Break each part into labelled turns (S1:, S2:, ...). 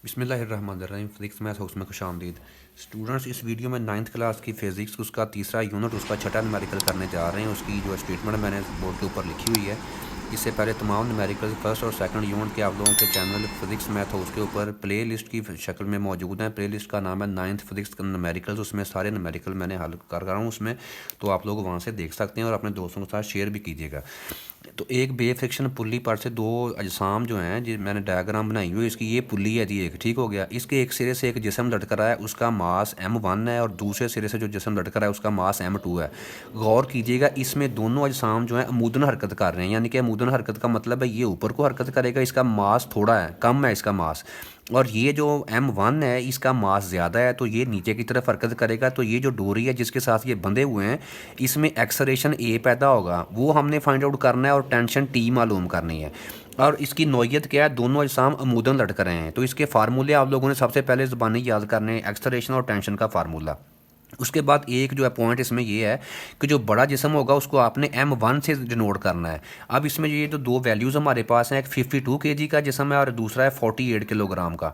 S1: बिस्मिल्लाहिर्रहमानिर्रहीम। Physics math house में खुशामदीद। Students, इस वीडियो में 9th क्लास की फ़िज़िक्स उसका तीसरा यूनिट उसका छठा न्यूमेरिकल करने जा रहे हैं। उसकी जो स्टेटमेंट मैंने बोर्ड के ऊपर लिखी हुई है। इससे पहले तमाम न्यूमेरिकल फर्स्ट और सेकंड यूनिट के आप लोगों के चैनल फिज़िक्स मैथ हाउस के ऊपर प्ले लिस्ट की शक्ल में मौजूद हैं। प्ले लिस्ट का नाम है 9th फिज़िक्स न्यूमेरिकल्स। उसमें सारे न्यूमेरिकल मैंने हल कर रहा हूँ उसमें, तो आप लोग वहाँ से देख सकते हैं और अपने दोस्तों के साथ शेयर भी कीजिएगा। तो एक बे फ्रिक्शन पुल्ली पर से दो अजसाम जो हैं, जी मैंने डायग्राम बनाई हुई है इसकी। ये पुल्ली है जी एक, ठीक हो गया। इसके एक सिरे से एक जिस्म लटक रहा है, उसका मास m1 है, और दूसरे सिरे से जो जिस्म लटक रहा है उसका मास m2 है। गौर कीजिएगा, इसमें दोनों अजसाम जो हैं अमूदन हरकत कर रहे हैं। यानी कि अमूदन हरकत का मतलब है ये ऊपर को हरकत करेगा, इसका मास थोड़ा है, कम है इसका मास। और ये जो m1 है इसका मास ज़्यादा है, तो ये नीचे की तरफ हरकत करेगा। तो ये जो डोरी है जिसके साथ ये बंधे हुए हैं, इसमें एक्सलेरेशन ए पैदा होगा, वो हमने फाइंड आउट करना है, और टेंशन टी मालूम करनी है। और इसकी नौयत क्या है, दोनों अजसाम अमूदन लटक रहे हैं। तो इसके फार्मूले आप लोगों ने सबसे पहले ज़बानी याद करने हैं, एक्सलेरेशन और टेंशन का फार्मूला। उसके बाद एक जो है पॉइंट इसमें ये है कि जो बड़ा जिस्म होगा उसको आपने m1 से डिनोट करना है। अब इसमें ये तो दो वैल्यूज़ हमारे पास हैं, एक 52 kg का जिस्म है और दूसरा है 48 किलोग्राम का।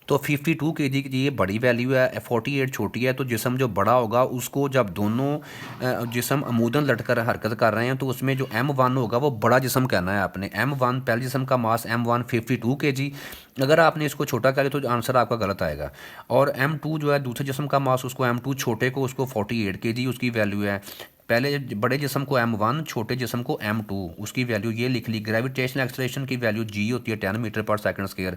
S1: तो 52 kg की ये बड़ी वैल्यू है, 48 छोटी है। तो जिस्म जो बड़ा होगा उसको जब दोनों जिस्म अमूदन लटकर हरकत कर रहे हैं, तो उसमें जो m1 होगा वो बड़ा जिस्म कहना है आपने। m1 पहले जिस्म का मास m1 52 kg। अगर आपने इसको छोटा करें तो आंसर आपका गलत आएगा। और m2 जो है दूसरे जिस्म का मास, उसको m2 छोटे को उसको 48 kg उसकी वैल्यू है। पहले बड़े जिस्म को m1, छोटे जिस्म को m2, उसकी वैल्यू ये लिख ली। ग्रेविटेशनल एक्सलेरेशन की वैल्यू g होती है 10 मीटर पर सेकंड स्क्वायर।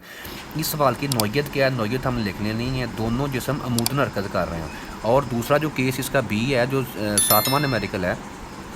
S1: इस सवाल की नौयत क्या है, नौयत हम लिखने नहीं है, दोनों जिस्म अमूदन हरकत कर रहे हैं। और दूसरा जो केस इसका बी है, जो 7वां न्यूमेरिकल है,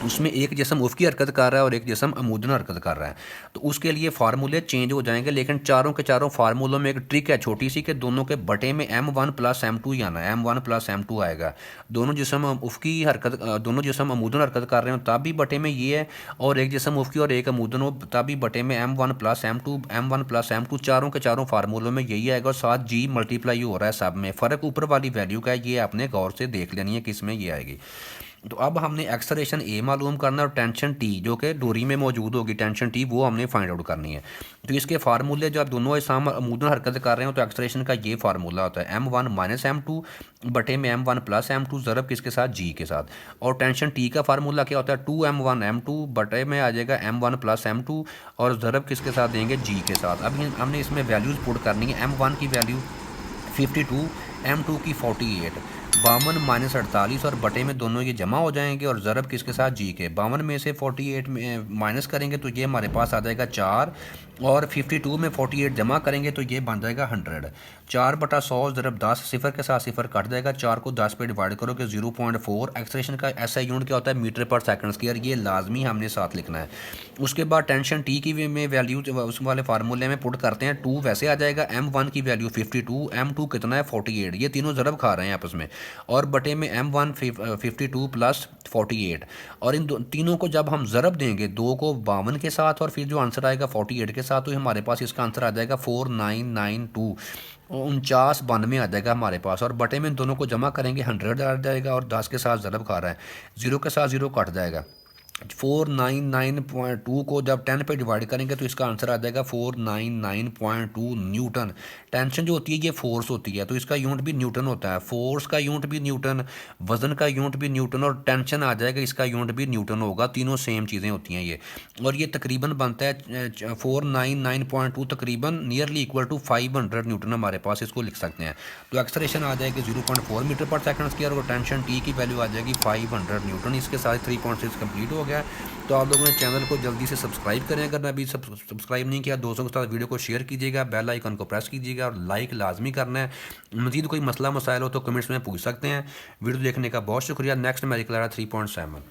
S1: उसमें एक जिस्म उफ़क़ी हरकत कर रहा है और एक जिस्म अमूदन हरकत कर रहा है। तो उसके लिए फार्मूले चेंज हो जाएंगे, लेकिन चारों के चारों फार्मूलों में एक ट्रिक है छोटी सी, कि दोनों के बटे में m1 प्लस m2 ही आना है, m1 प्लस m2 आएगा। दोनों जिस्म उफ़क़ी हरकत, दोनों जिस्म अमूदन हरकत कर रहे हो तब भी बटे में ये है, और एक जिस्म उफ़क़ी और एक अमूदन हो तब भी बटे में m1 plus m2, m1 plus m2, चारों के चारों फार्मूलों में यही आएगा। और साथ g मल्टीप्लाई हो रहा है सब में। फ़र्क ऊपर वाली वैल्यू का है, ये आपने गौर से देख लेनी है किस में ये आएगी। तो अब हमने एक्सलेरेशन ए मालूम करना है, और टेंशन टी जो कि डोरी में मौजूद होगी, टेंशन टी वो हमने फाइंड आउट करनी है। तो इसके फार्मूले, जब दोनों अजसाम अमूदन हरकत कर रहे हो तो एक्सलेरेशन का ये फार्मूला होता है m1 माइनस m2 बटे में m1 प्लस m2, ज़रब किसके साथ, g के साथ। और टेंशन टी का फार्मूला क्या होता है, 2m1 m2 बटे में आ जाएगा m1 प्लस m2, और ज़रब किसके साथ देंगे, g के साथ। अब हमने इसमें वैल्यूज़ पुट करनी है। m1 की वैल्यू 52, m2 की 48, 52 माइनस 48, और बटे में दोनों ये जमा हो जाएंगे, और ज़रब किसके साथ, जी के। 52 में से 48 में माइनस करेंगे तो ये हमारे पास आ जाएगा 4, और 52 में 48 जमा करेंगे तो ये बन जाएगा 100। 4/100 ज़रब 10, सिफर के साथ सिफर कट जाएगा, 4 को 10 पे डिवाइड करोगे 0.4। एक्सलेरेशन का ऐसा यूनिट क्या होता है, मीटर पर सेकंड स्क्वायर, ये लाजमी हमने साथ लिखना है। उसके बाद टेंशन टी की में वैल्यू उस वाले फार्मूले में पुट करते हैं। 2 वैसे आ जाएगा, m1 की वैल्यू 52, m2 कितना है 48, ये तीनों ज़रब खा रहे हैं आपस में, और बटे में m1 52 प्लस 48। और इन तीनों को जब हम ज़रब देंगे, 2 को 52 के साथ और फिर जो आंसर आएगा 48 के साथ, तो हमारे पास इसका आंसर आ जाएगा 4992, 4992 आ जाएगा हमारे पास। और बटे में दोनों को जमा करेंगे 100 आ जाएगा, और 10 के साथ ज़रब खा रहा है, 0 के साथ 0 कट जाएगा। 499.2 को जब 10 पे डिवाइड करेंगे तो इसका आंसर आ जाएगा 499.2 न्यूटन। टेंशन जो होती है ये फोर्स होती है, तो इसका यूनिट भी न्यूटन होता है। फोर्स का यूनिट भी न्यूटन, वजन का यूनिट भी न्यूटन, और टेंशन आ जाएगा इसका यूनिट भी न्यूटन होगा। तीनों सेम चीज़ें होती हैं ये। और ये तकरीबन बनता है 499.2, तकरीबन नियरली इक्वल टू 500 न्यूटन हमारे पास, इसको लिख सकते हैं। तो एक्सलेरेशन आ जाएगी 0.4 मीटर पर सेकंड स्क्वायर, और टेंशन टी की वैल्यू आ जाएगी 500 न्यूटन। इसके साथ 3.6 कंप्लीट हो गया। तो आप लोगों ने चैनल को जल्दी से सब्सक्राइब करें, अगर अभी सब्सक्राइब नहीं किया, दोस्तों के साथ वीडियो को शेयर कीजिएगा, बेल आइकन को प्रेस कीजिएगा, और लाइक लाजमी करना है। मज़ीद कोई मसला मसाइल हो तो कमेंट्स में पूछ सकते हैं। वीडियो देखने का बहुत शुक्रिया। Next numerical 3.7।